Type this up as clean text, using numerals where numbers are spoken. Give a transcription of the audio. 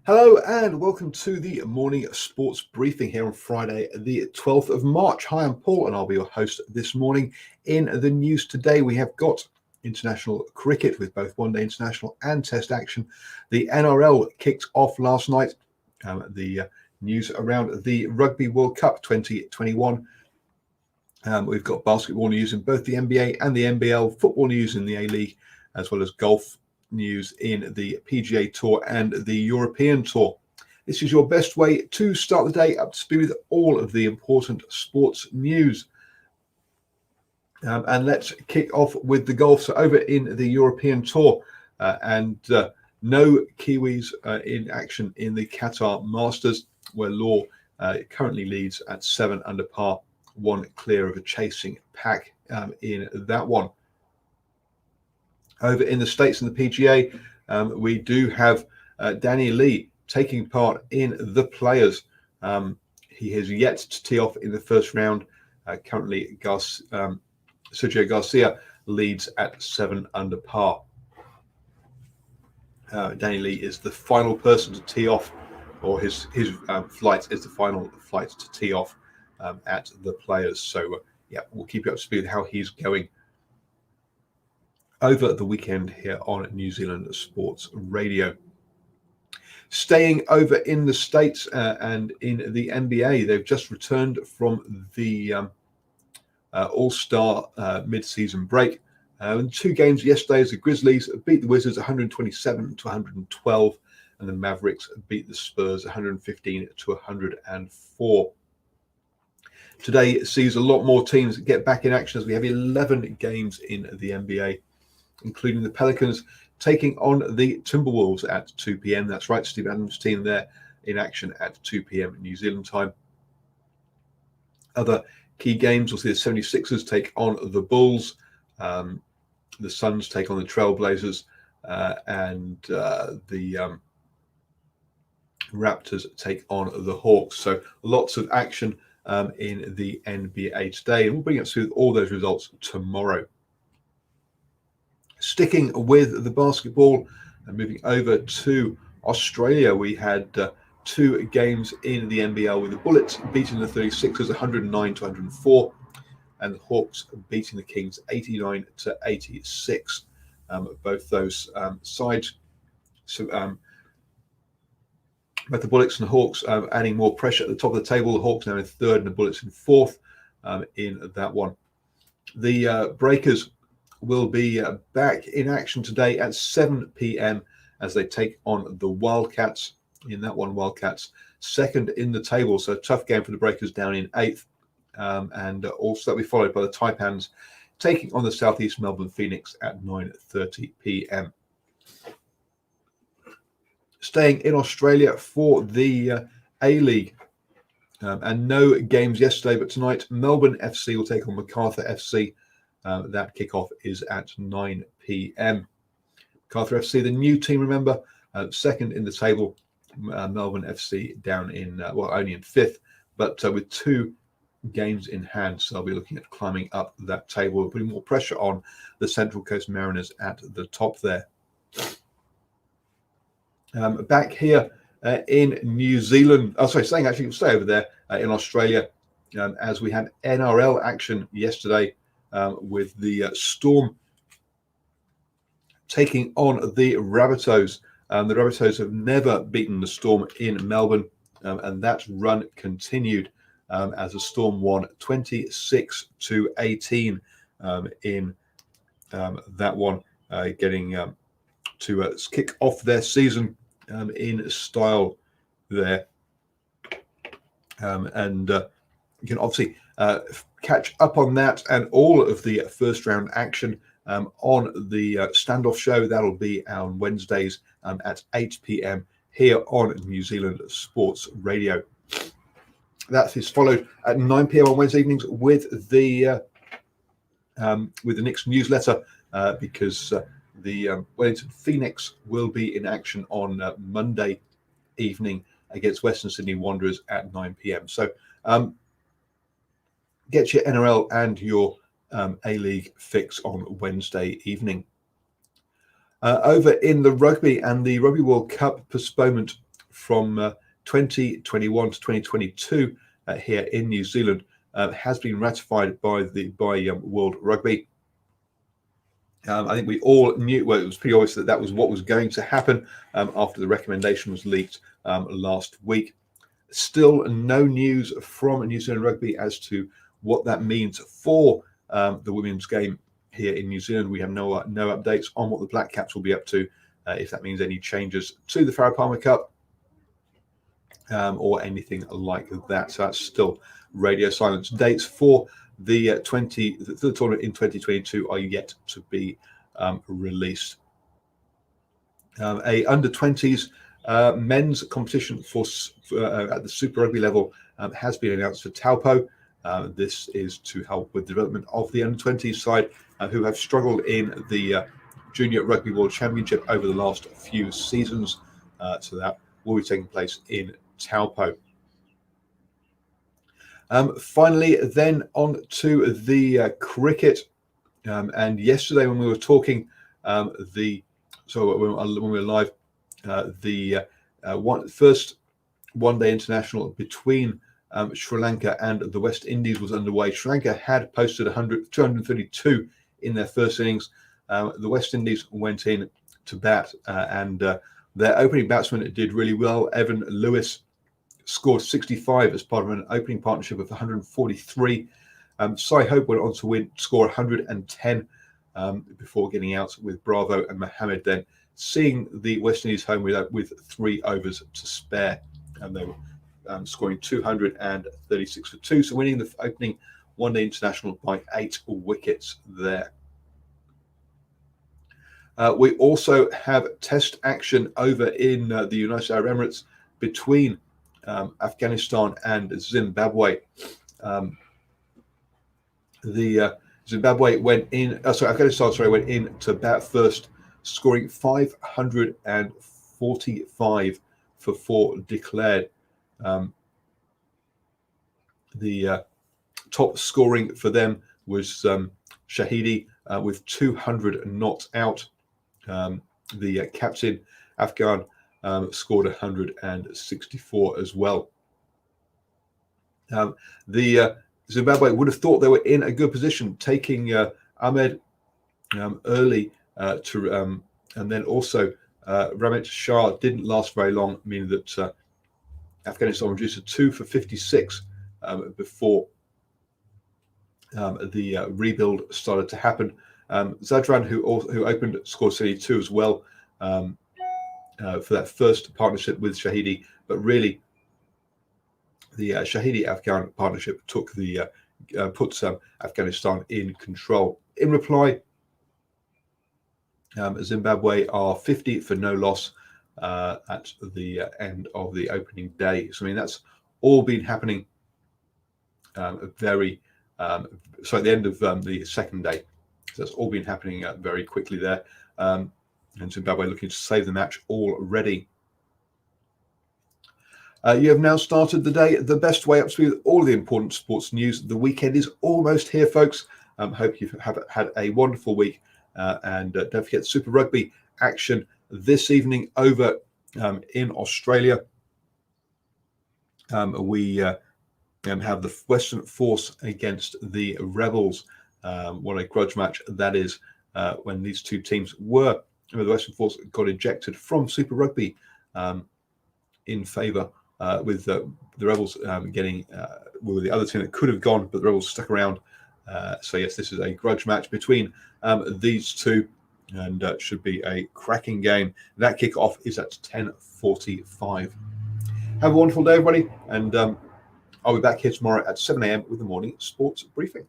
Hello and welcome to the morning sports briefing here on Friday, the 12th of March. Hi, I'm Paul and I'll be your host this morning. In the news today, we have got international cricket with both one-day international and test action. The NRL kicked off last night. The news around the Rugby World Cup 2021. We've got basketball news in both the NBA and the NBL, football news in the A-League, as well as golf news in the PGA Tour and the European Tour. This is your best way to start the day up to speed with all of the important sports news. And let's kick off with the golf. So over in the European Tour, no Kiwis in action in the Qatar Masters, where Law currently leads at 7 under par, one clear of a chasing pack in that one. Over in the States and the PGA, we do have Danny Lee taking part in the Players. He has yet to tee off in the first round. Currently, Sergio Garcia leads at 7 under par. Danny Lee is the final person to tee off, or his flight is the final flight to tee off at the Players. So, we'll keep you up to speed with how he's going over the weekend here on New Zealand Sports Radio. Staying over in the States and in the NBA, they've just returned from the All-Star mid-season break. In 2 games yesterday, the Grizzlies beat the Wizards 127 to 112, and the Mavericks beat the Spurs 115 to 104. Today sees a lot more teams get back in action as we have 11 games in the NBA, including the Pelicans taking on the Timberwolves at 2 p.m. That's right, Steve Adams' team there in action at 2 p.m. New Zealand time. Other key games, we'll see the 76ers take on the Bulls, the Suns take on the Trailblazers, and the Raptors take on the Hawks. So lots of action in the NBA today, and we'll bring up through all those results tomorrow. Sticking with the basketball and moving over to Australia, we had 2 games in the NBL with the Bullets beating the 36ers 109 to 104, and the Hawks beating the Kings 89 to 86. Both those sides. So both the Bullets and the Hawks adding more pressure at the top of the table. The Hawks now in 3rd and the Bullets in 4th in that one. The Breakers will be back in action today at 7 p.m. as they take on the Wildcats. In that one, Wildcats 2nd in the table, so a tough game for the Breakers down in 8th. And also that will be followed by the Taipans taking on the Southeast Melbourne Phoenix at 9:30 p.m. Staying in Australia for the A-League. And no games yesterday, but tonight Melbourne FC will take on Macarthur FC. That kickoff is at 9 p.m. Macarthur FC, the new team, remember, 2nd in the table. Melbourne FC down in, only in 5th, but with 2 games in hand. So they'll be looking at climbing up that table, putting more pressure on the Central Coast Mariners at the top there. Back here in New Zealand, staying actually, stay over there in Australia, as we had NRL action yesterday with the Storm taking on the Rabbitohs. The Rabbitohs have never beaten the Storm in Melbourne, and that run continued as the Storm won 26 to 18 in that one, getting to kick off their season in style there. And you can obviously catch up on that and all of the first round action on the Standoff show. That'll be on Wednesdays at 8 p.m. here on New Zealand Sports Radio. That is followed at 9 p.m. on Wednesday evenings with the Knicks newsletter, because the Wellington Phoenix will be in action on Monday evening against Western Sydney Wanderers at 9 p.m. So get your NRL and your A-League fix on Wednesday evening. Over in the rugby and the Rugby World Cup postponement from 2021 to 2022 here in New Zealand has been ratified by World Rugby. I think we all knew, well, it was pretty obvious that was what was going to happen after the recommendation was leaked last week. Still no news from New Zealand Rugby as to what that means for the women's game here in New Zealand. We have no updates on what the Black Caps will be up to, if that means any changes to the Farah Palmer Cup or anything like that. So that's still radio silence. Dates for the tournament in 2022 are yet to be released. A under-20s men's competition at the Super Rugby level has been announced for Taupo. This is to help with the development of the under-20s side who have struggled in the Junior Rugby World Championship over the last few seasons. So that will be taking place in Taupo. Finally, then on to the cricket. And yesterday, when we were talking, when we were live, the first one-day international between Sri Lanka and the West Indies was underway. Sri Lanka had posted 232 in their first innings. The West Indies went in to bat, and their opening batsman did really well. Evan Lewis scored 65 as part of an opening partnership of 143. Sai Hope went on to score 110 before getting out with Bravo and Mohammed, then seeing the West Indies home with 3 overs to spare. And they were scoring 236 for 2, so winning the opening one-day international by 8 wickets there. We also have test action over in the United Arab Emirates between Afghanistan and Zimbabwe. Afghanistan went in to bat first, scoring 545 for 4 declared. The top scoring for them was Shahidi with 200 not out. The captain, Afghan, scored 164 as well. The Zimbabwe would have thought they were in a good position, taking Ahmed early and then also Ramit Shah didn't last very long, meaning that Afghanistan reduced to 2 for 56 before the rebuild started to happen. Zadran, who opened, scored 72 as well for that first partnership with Shahidi, but really the Shahidi-Afghan partnership took puts Afghanistan in control. In reply, Zimbabwe are 50 for no loss at the end of the opening day. So I mean that's all been happening at the end of the second day. So that's all been happening very quickly there, and Zimbabwe looking to save the match already. You have now started the day the best way up to with all the important sports news. The weekend is almost here, folks. Hope you have had a wonderful week. And don't forget Super Rugby action this evening over in Australia. We have the Western Force against the Rebels. What a grudge match that is, when these two teams the Western Force got ejected from Super Rugby in favour with the Rebels getting the other team that could have gone, but the Rebels stuck around. So yes, this is a grudge match between these two, and should be a cracking game. That kick-off is at 10:45. Have a wonderful day, everybody, and I'll be back here tomorrow at 7 a.m. with the morning sports briefing.